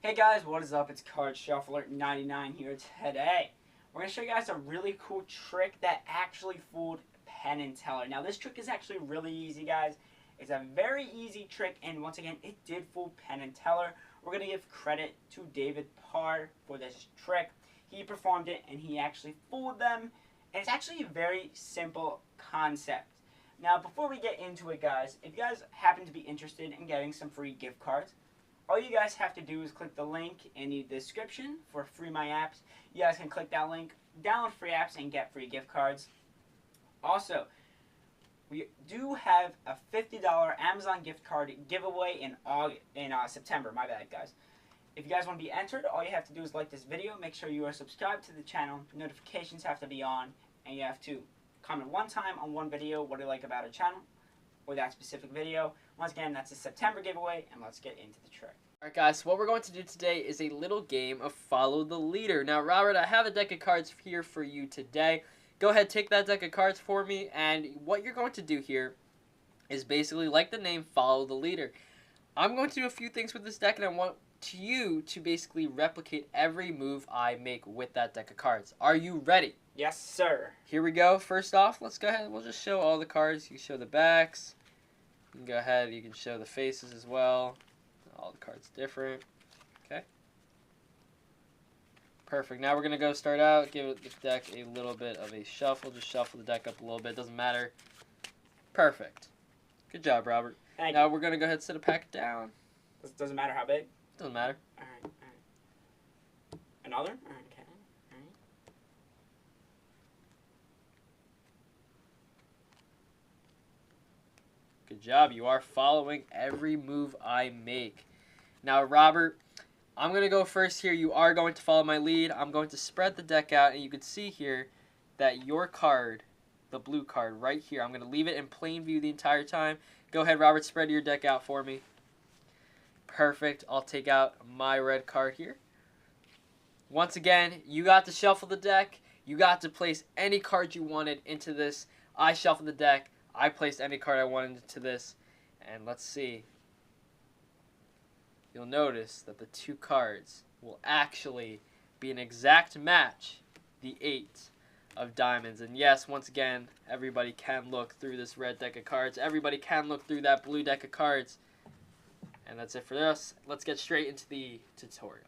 Hey guys, what is up? It's Card Shuffler 99 here today. We're going to show you guys a really cool trick that actually fooled Penn and Teller. Now this trick is actually really easy, guys. It's a very easy trick, and once again, it did fool Penn and Teller. We're going to give credit to David Parr for this trick. He performed it and he actually fooled them, and it's actually a very simple concept. Now before we get into it, guys, if you guys happen to be interested in getting some free gift cards, all you guys have to do is click the link in the description for Free My Apps. You guys can click that link, download free apps, and get free gift cards. Also, we do have a $50 Amazon gift card giveaway in September. My bad, guys. If you guys want to be entered, all you have to do is like this video. Make sure you are subscribed to the channel. Notifications have to be on, and you have to comment one time on one video what you like about a channel or that specific video. Once again, that's a September giveaway, and let's get into the trick. Alright guys, so what we're going to do today is a little game of follow the leader. Now Robert, I have a deck of cards here for you today. Go ahead, take that deck of cards for me, and what you're going to do here is basically, like the name, follow the leader. I'm going to do a few things with this deck, and I want you to basically replicate every move I make with that deck of cards. Are you ready? Yes, sir. Here we go. First off, let's go ahead and we'll just show all the cards. You can show the backs. You can go ahead, you can show the faces as well. All the cards different. Okay. Perfect. Now we're going to go start out, give the deck a little bit of a shuffle. Just shuffle the deck up a little bit. Doesn't matter. Perfect. Good job, Robert. Thank now you. We're going to go ahead and set a packet down. Doesn't matter how big? Doesn't matter. Alright, alright. Another? Alright, okay. Alright. Good job. You are following every move I make. Now, Robert, I'm going to go first here. You are going to follow my lead. I'm going to spread the deck out, and you can see here that your card, the blue card right here, I'm going to leave it in plain view the entire time. Go ahead, Robert, spread your deck out for me. Perfect. I'll take out my red card here. Once again, you got to shuffle the deck. You got to place any card you wanted into this. I shuffled the deck. I placed any card I wanted into this. And let's see. You'll notice that the two cards will actually be an exact match. The 8 of diamonds. And yes, once again, everybody can look through this red deck of cards. Everybody can look through that blue deck of cards. And that's it for this. Let's get straight into the tutorial.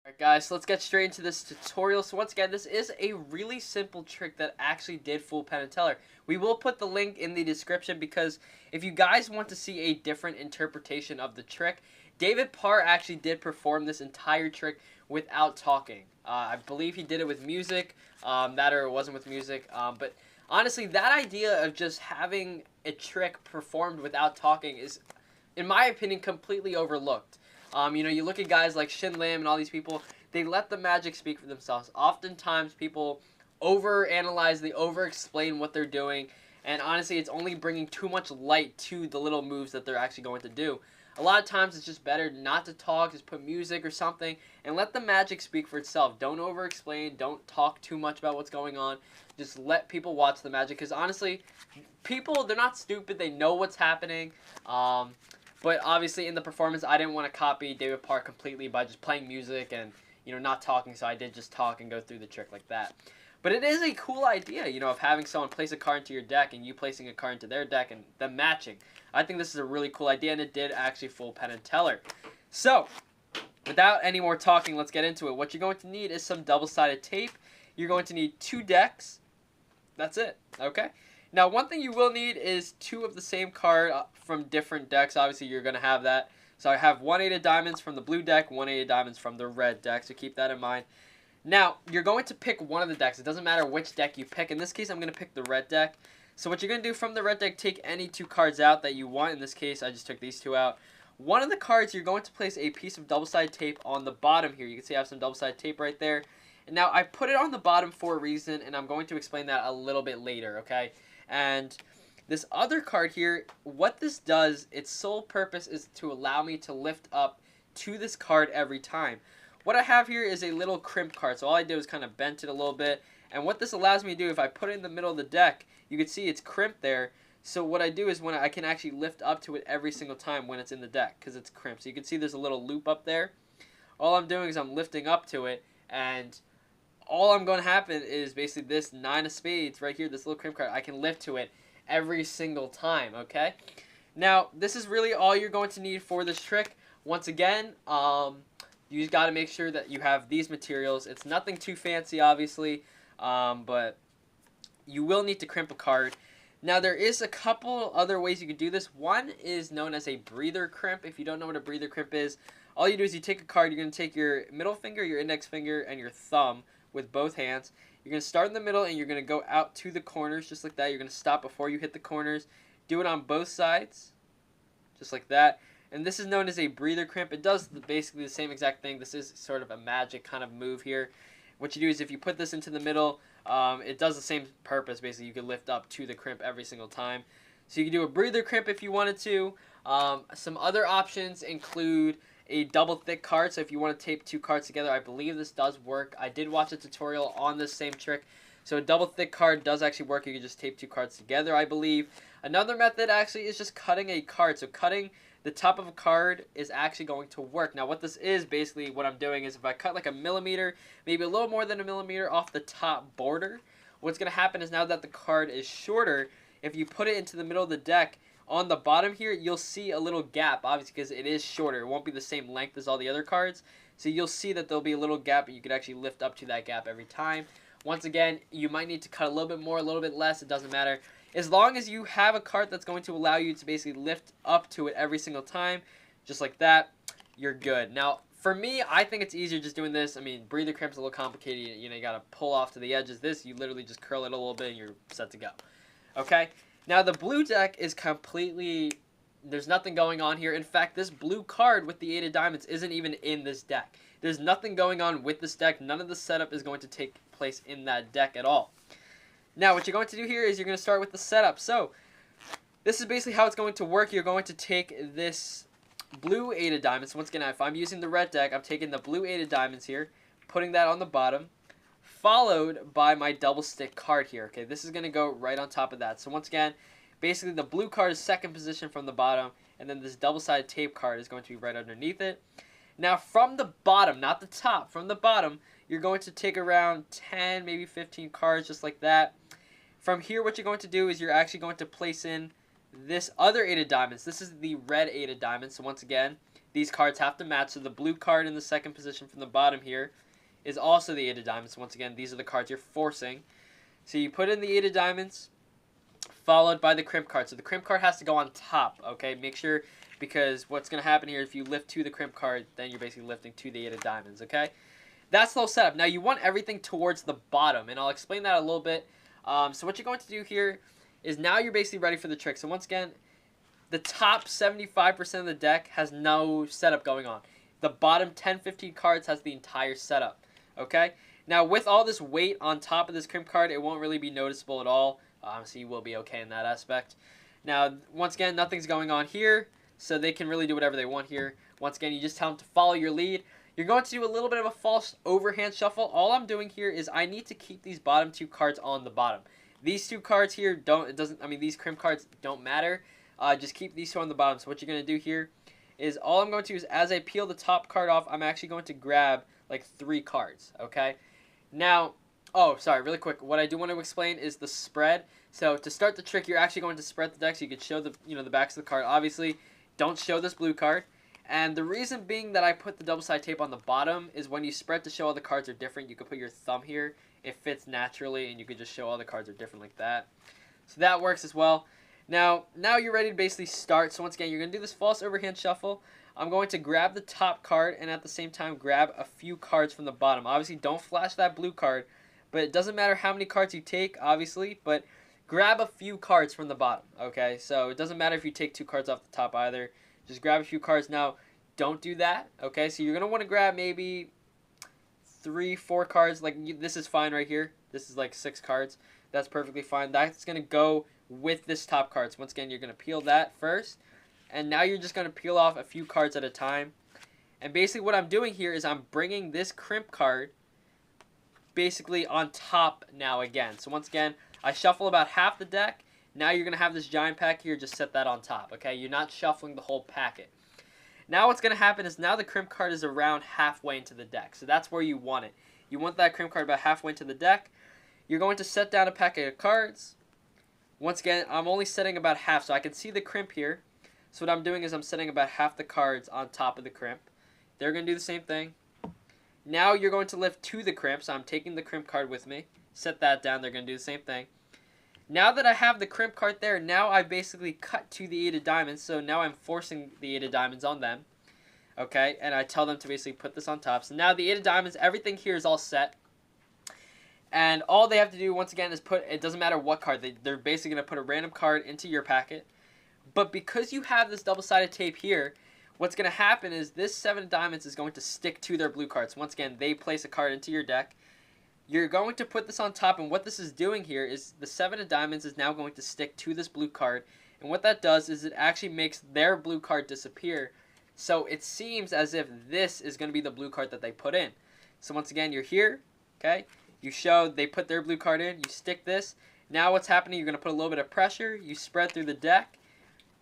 Alright guys, so let's get straight into this tutorial. So once again, this is a really simple trick that actually did fool Penn and Teller. We will put the link in the description because if you guys want to see a different interpretation of the trick, David Parr actually did perform this entire trick without talking. I believe he did it with music, that or it wasn't with music, but honestly, that idea of just having a trick performed without talking is, in my opinion, completely overlooked. You know, you look at guys like Shin Lim and all these people, they let the magic speak for themselves. Oftentimes, people overanalyze, they over-explain what they're doing, and honestly, it's only bringing too much light to the little moves that they're actually going to do. A lot of times, it's just better not to talk, just put music or something, and let the magic speak for itself. Don't over-explain, don't talk too much about what's going on. Just let people watch the magic, because honestly, people, they're not stupid, they know what's happening. But obviously in the performance, I didn't want to copy David Parr completely by just playing music and, you know, not talking. So I did just talk and go through the trick like that. But it is a cool idea, you know, of having someone place a card into your deck and you placing a card into their deck and them matching. I think this is a really cool idea, and it did actually fool Penn and Teller. So, without any more talking, let's get into it. What you're going to need is some double-sided tape. You're going to need 2 decks. That's it, okay? Now, one thing you will need is 2 of the same card from different decks. Obviously, you're going to have that. So I have 1 8 of diamonds from the blue deck, 1 8 of diamonds from the red deck. So keep that in mind. Now, you're going to pick one of the decks. It doesn't matter which deck you pick. In this case, I'm going to pick the red deck. So what you're going to do from the red deck, take any 2 cards out that you want. In this case, I just took these 2 out. One of the cards, you're going to place a piece of double-sided tape on the bottom here. You can see I have some double-sided tape right there. And now, I put it on the bottom for a reason, and I'm going to explain that a little bit later, okay? And this other card here, what this does, its sole purpose is to allow me to lift up to this card every time. What I have here is a little crimp card. So all I did was kind of bent it a little bit. And what this allows me to do, if I put it in the middle of the deck, you can see it's crimped there. So what I do is when I can actually lift up to it every single time when it's in the deck because it's crimped. So you can see there's a little loop up there. all I'm doing is I'm lifting up to it, and all I'm going to happen is basically this 9 of spades right here, this little crimp card, I can lift to it every single time, okay? Now, this is really all you're going to need for this trick. Once again, you got to make sure that you have these materials. It's nothing too fancy, obviously, but you will need to crimp a card. Now, there is a couple other ways you could do this. One is known as a breather crimp. If you don't know what a breather crimp is, all you do is you take a card, you're going to take your middle finger, your index finger, and your thumb with both hands. You're going to start in the middle, and you're going to go out to the corners just like that. You're going to stop before you hit the corners. Do it on both sides, just like that. And this is known as a breather crimp. It does basically the same exact thing. This is sort of a magic kind of move here. What you do is if you put this into the middle, it does the same purpose. Basically, you can lift up to the crimp every single time. So you can do a breather crimp if you wanted to. Some other options include a double thick card. So if you want to tape 2 cards together, I believe this does work. I did watch a tutorial on this same trick. So a double thick card does actually work. You can just tape 2 cards together, I believe. Another method actually is just cutting a card. So cutting the top of a card is actually going to work. Now what this is, basically what I'm doing is if I cut like a millimeter, maybe a little more than a millimeter off the top border, what's going to happen is now that the card is shorter, if you put it into the middle of the deck, on the bottom here, you'll see a little gap, obviously because it is shorter. It won't be the same length as all the other cards. So you'll see that there'll be a little gap, but you can actually lift up to that gap every time. Once again, you might need to cut a little bit more, a little bit less, it doesn't matter. As long as you have a card that's going to allow you to basically lift up to it every single time, just like that, you're good. Now, for me, I think it's easier just doing this. I mean, breather crimp's a little complicated. You know, you got to pull off to the edges. This, you literally just curl it a little bit and you're set to go. Okay? Now, the blue deck is completely... There's nothing going on here. In fact, this blue card with the 8 of diamonds isn't even in this deck. There's nothing going on with this deck. None of the setup is going to take place in that deck at all. Now, what you're going to do here is you're going to start with the setup. So, this is basically how it's going to work. You're going to take this blue 8 of diamonds. Once again, if I'm using the red deck, I'm taking the blue 8 of diamonds here, putting that on the bottom, followed by my double stick card here. Okay, this is going to go right on top of that. So, once again, basically the blue card is second position from the bottom, and then this double-sided tape card is going to be right underneath it. Now, from the bottom, not the top, from the bottom, you're going to take around 10, maybe 15 cards, just like that. From here, what you're going to do is you're actually going to place in this other 8 of diamonds. This is the red 8 of diamonds. So once again, these cards have to match. So the blue card in the second position from the bottom here is also the 8 of diamonds. So once again, these are the cards you're forcing. So you put in the 8 of diamonds, followed by the crimp card. So the crimp card has to go on top, okay? Make sure, because what's going to happen here, if you lift to the crimp card, then you're basically lifting to the 8 of diamonds, okay? That's the whole setup. Now, you want everything towards the bottom, and I'll explain that a little bit. So what you're going to do here is now you're basically ready for the trick. So once again, the top 75% of the deck has no setup going on. The bottom 10, 15 cards has the entire setup, okay? Now, with all this weight on top of this crimp card, it won't really be noticeable at all. So you will be okay in that aspect. Now, once again, nothing's going on here, so they can really do whatever they want here. Once again, you just tell them to follow your lead. You're going to do a little bit of a false overhand shuffle. All I'm doing here is I need to keep these bottom 2 cards on the bottom. These 2 cards here these crimp cards don't matter. Just keep these 2 on the bottom. So what you're going to do here is all I'm going to do is as I peel the top card off, I'm actually going to grab like 3 cards, okay? Now, oh, sorry, really quick. What I do want to explain is the spread. So to start the trick, you're actually going to spread the deck so you can show the the backs of the card. Obviously, don't show this blue card. And the reason being that I put the double-sided tape on the bottom is when you spread to show all the cards are different, you can put your thumb here. It fits naturally, and you can just show all the cards are different like that. So that works as well. Now you're ready to basically start. So once again, you're going to do this false overhand shuffle. I'm going to grab the top card and at the same time grab a few cards from the bottom. Obviously, don't flash that blue card, but it doesn't matter how many cards you take, obviously, but grab a few cards from the bottom, okay? So it doesn't matter if you take 2 cards off the top either. Just grab a few cards. Now, don't do that, okay? So you're going to want to grab maybe 3, 4 cards. Like, this is fine right here. This is like 6 cards. That's perfectly fine. That's going to go with this top card. So once again, you're going to peel that first. And now you're just going to peel off a few cards at a time. And basically what I'm doing here is I'm bringing this crimp card basically on top now again. So once again, I shuffle about half the deck. Now you're going to have this giant pack here. Just set that on top, okay? You're not shuffling the whole packet. Now what's going to happen is now the crimp card is around halfway into the deck. So that's where you want it. You want that crimp card about halfway into the deck. You're going to set down a packet of cards. Once again, I'm only setting about half, so I can see the crimp here. So what I'm doing is I'm setting about half the cards on top of the crimp. They're going to do the same thing. Now you're going to lift to the crimp, so I'm taking the crimp card with me. Set that down, they're going to do the same thing. Now that I have the crimp card there, now I basically cut to the 8 of diamonds, so now I'm forcing the 8 of diamonds on them. Okay, and I tell them to basically put this on top. So now the 8 of diamonds, everything here is all set. And all they have to do, once again, is put, it doesn't matter what card, they're basically going to put a random card into your packet. But because you have this double-sided tape here, what's going to happen is this 7 of diamonds is going to stick to their blue cards. Once again, they place a card into your deck. You're going to put this on top, and what this is doing here is the 7 of diamonds is now going to stick to this blue card. And what that does is it actually makes their blue card disappear. So it seems as if this is going to be the blue card that they put in. So once again, you're here, okay? You show they put their blue card in, you stick this. Now what's happening, you're going to put a little bit of pressure, you spread through the deck.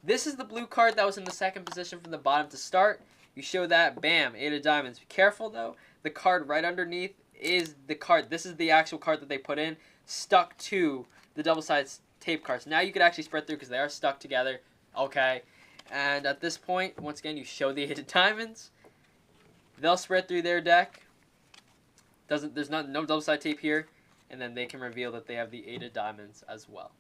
This is the blue card that was in the second position from the bottom to start. You show that, bam, 8 of diamonds. Be careful though, the card right underneath is the card. This is the actual card that they put in, stuck to the double-sided tape cards. Now you could actually spread through because they are stuck together, okay? And at this point, once again, you show the 8 of diamonds. They'll spread through their deck. There's no double-sided tape here, and then they can reveal that they have the 8 of diamonds as well.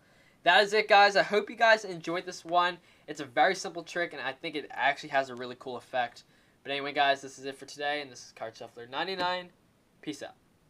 That is it, guys. I hope you guys enjoyed this one. It's a very simple trick, and I think it actually has a really cool effect. But anyway, guys, this is it for today, and this is Card Shuffler 99. Peace out.